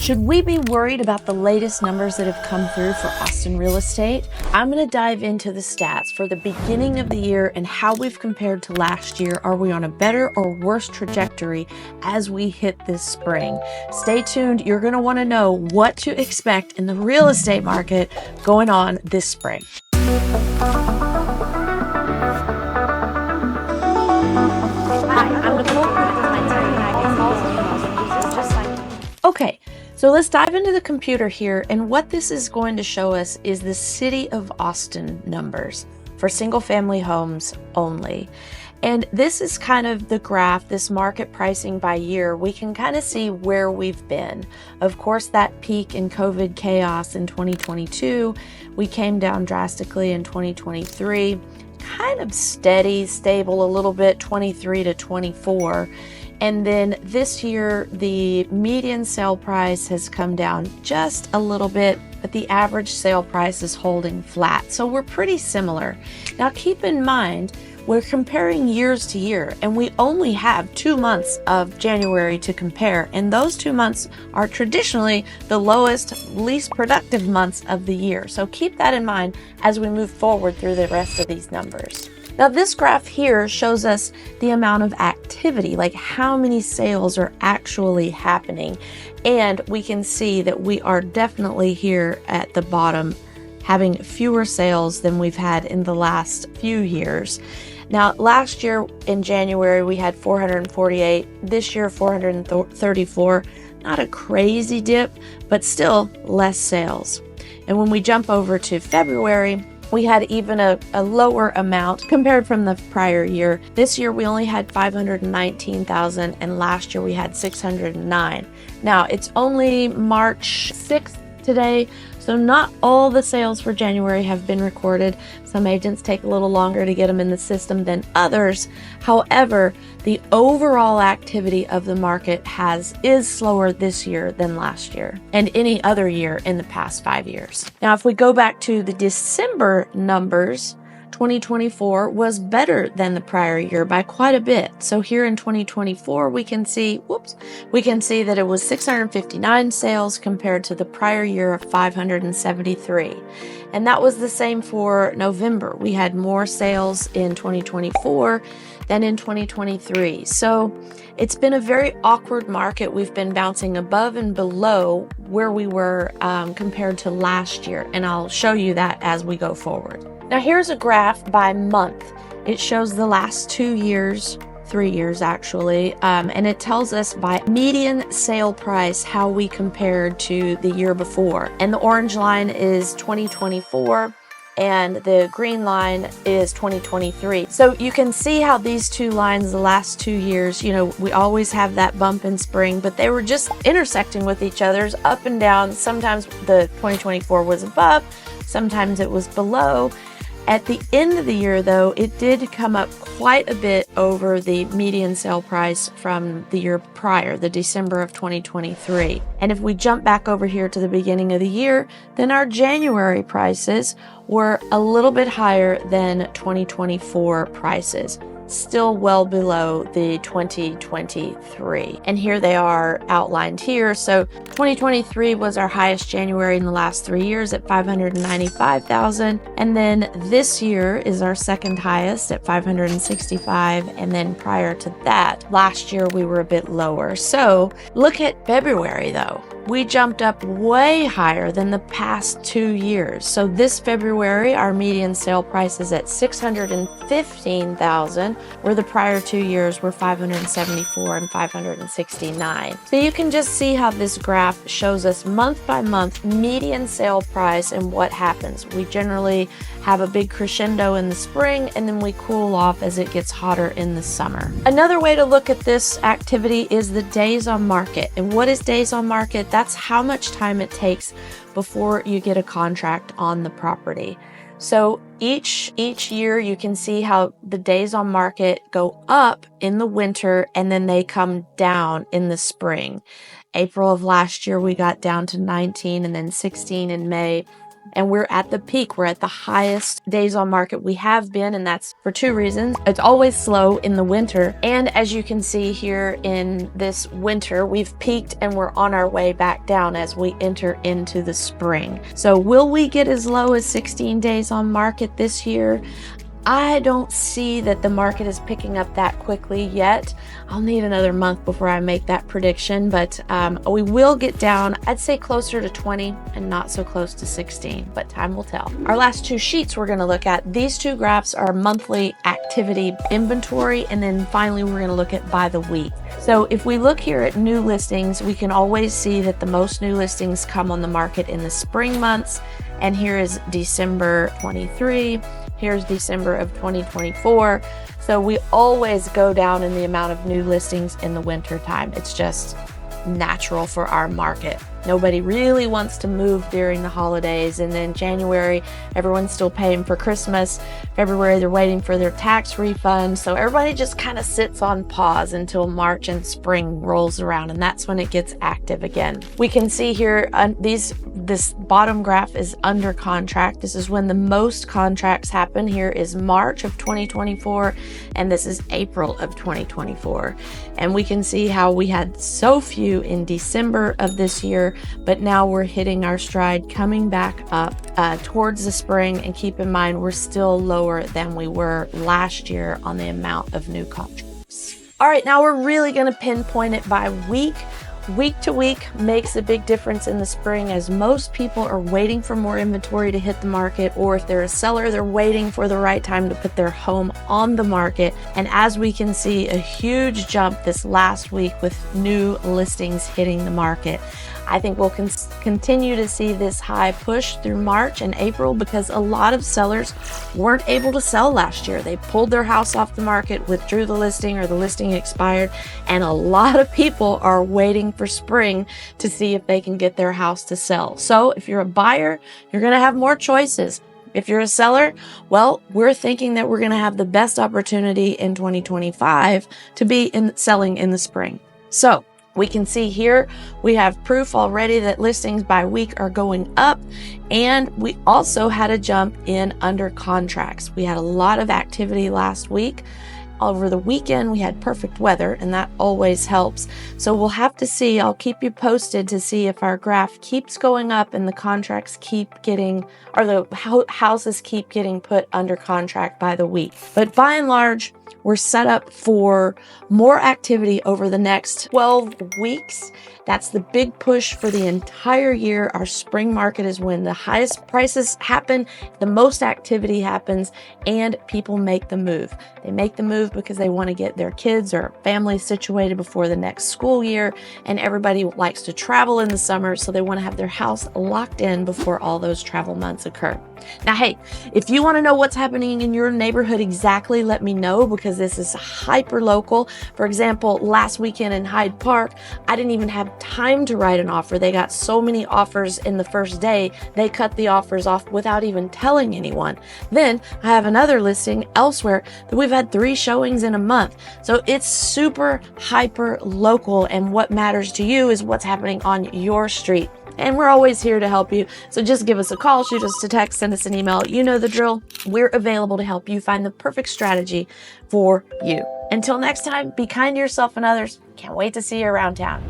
Should we be worried about the latest numbers that have come through for Austin real estate? I'm going to dive into the stats for the beginning of the year and how we've compared to last year. Are we on a better or worse trajectory as we hit this spring? Stay tuned. You're going to want to know what to expect in the real estate market going on this spring. Okay, so let's dive into the computer here, and what this is going to show us is the City of Austin numbers for single family homes only. And this is kind of the graph, this market pricing by year. We can kind of see where we've been. Of course, that peak in COVID chaos in 2022, we came down drastically in 2023, kind of steady, stable a little bit, 23 to 24. And then this year, the median sale price has come down just a little bit, but the average sale price is holding flat. So we're pretty similar. Now, keep in mind, we're comparing years to year, and we only have 2 months of January to compare. And those 2 months are traditionally the lowest, least productive months of the year. So keep that in mind as we move forward through the rest of these numbers. Now, this graph here shows us the amount of activity, like how many sales are actually happening. And we can see that we are definitely here at the bottom, having fewer sales than we've had in the last few years. Now, last year in January, we had 448. This year, 434. Not a crazy dip, but still less sales. And when we jump over to February, we had even a lower amount compared from the prior year. This year we only had 519,000, and last year we had 609. Now it's only March 6th today, so not all the sales for January have been recorded. Some agents take a little longer to get them in the system than others. However, the overall activity of the market is slower this year than last year and any other year in the past 5 years. Now, if we go back to the December numbers, 2024 was better than the prior year by quite a bit. So here in 2024, we can see that it was 659 sales compared to the prior year of 573. And that was the same for November. We had more sales in 2024 than in 2023. So it's been a very awkward market. We've been bouncing above and below where we were compared to last year. And I'll show you that as we go forward. Now here's a graph by month. It shows the last 2 years, 3 years actually, and it tells us by median sale price how we compared to the year before. And the orange line is 2024 and the green line is 2023. So you can see how these two lines, the last 2 years, we always have that bump in spring, but they were just intersecting with each other's up and down. Sometimes the 2024 was above, sometimes it was below. At the end of the year, though, it did come up quite a bit over the median sale price from the year prior, the December of 2023. And if we jump back over here to the beginning of the year, then our January prices were a little bit higher than 2024 prices. Still well below the 2023. And here they are outlined here. So 2023 was our highest January in the last 3 years at 595,000. And then this year is our second highest at 565. And then prior to that, last year we were a bit lower. So look at February though. We jumped up way higher than the past 2 years. So this February, our median sale price is at 615,000, where the prior 2 years were 574 and 569. So you can just see how this graph shows us month by month median sale price and what happens. We generally have a big crescendo in the spring, and then we cool off as it gets hotter in the summer. Another way to look at this activity is the days on market. And what is days on market? That's how much time it takes before you get a contract on the property. So each year you can see how the days on market go up in the winter and then they come down in the spring. April of last year we got down to 19 and then 16 in May. and we're at the peak. We're at the highest days on market we have been, and that's for two reasons. It's always slow in the winter, and as you can see here in this winter, we've peaked and we're on our way back down as we enter into the spring. So will we get as low as 16 days on market this year? I don't see that the market is picking up that quickly yet. I'll need another month before I make that prediction, but we will get down, I'd say closer to 20 and not so close to 16, but time will tell. Our last two sheets we're gonna look at, these two graphs are monthly activity inventory, and then finally we're gonna look at by the week. So if we look here at new listings, we can always see that the most new listings come on the market in the spring months, and here is December 23. Here's December of 2024. So we always go down in the amount of new listings in the winter time. It's just natural for our market. Nobody really wants to move during the holidays, and then January, everyone's still paying for Christmas. February, they're waiting for their tax refund. So everybody just kind of sits on pause until March and spring rolls around, and that's when it gets active again. We can see here, this bottom graph is under contract. This is when the most contracts happen. Here is March of 2024, and this is April of 2024. And we can see how we had so few in December of this year, but now we're hitting our stride, coming back up towards the spring. And keep in mind, we're still lower than we were last year on the amount of new contracts. All right, now we're really going to pinpoint it by week. Week to week makes a big difference in the spring, as most people are waiting for more inventory to hit the market, or if they're a seller, they're waiting for the right time to put their home on the market. And as we can see, a huge jump this last week with new listings hitting the market. I think we'll continue to see this high push through March and April, because a lot of sellers weren't able to sell last year. They pulled their house off the market, withdrew the listing, or the listing expired, and a lot of people are waiting for spring to see if they can get their house to sell. So if you're a buyer, you're going to have more choices. If you're a seller, well, we're thinking that we're going to have the best opportunity in 2025 to be selling in the spring. So we can see here, we have proof already that listings by week are going up, and we also had a jump in under contracts. We had a lot of activity last week. Over the weekend, we had perfect weather, and that always helps. So we'll have to see. I'll keep you posted to see if our graph keeps going up and the contracts keep getting, or the houses keep getting put under contract by the week. But by and large, we're set up for more activity over the next 12 weeks. That's the big push for the entire year. Our spring market is when the highest prices happen, the most activity happens, and people make the move. They make the move because they want to get their kids or family situated before the next school year, and everybody likes to travel in the summer, so they want to have their house locked in before all those travel months occur. Now, hey, if you want to know what's happening in your neighborhood exactly, let me know, because this is hyper local. For example, last weekend in Hyde Park, I didn't even have time to write an offer. They got so many offers in the first day, they cut the offers off without even telling anyone. Then I have another listing elsewhere that we've had 3 showings in a month. So it's super hyper local, and what matters to you is what's happening on your street. And we're always here to help you. So just give us a call, shoot us a text, send us an email. You know the drill. We're available to help you find the perfect strategy for you. Until next time, be kind to yourself and others. Can't wait to see you around town.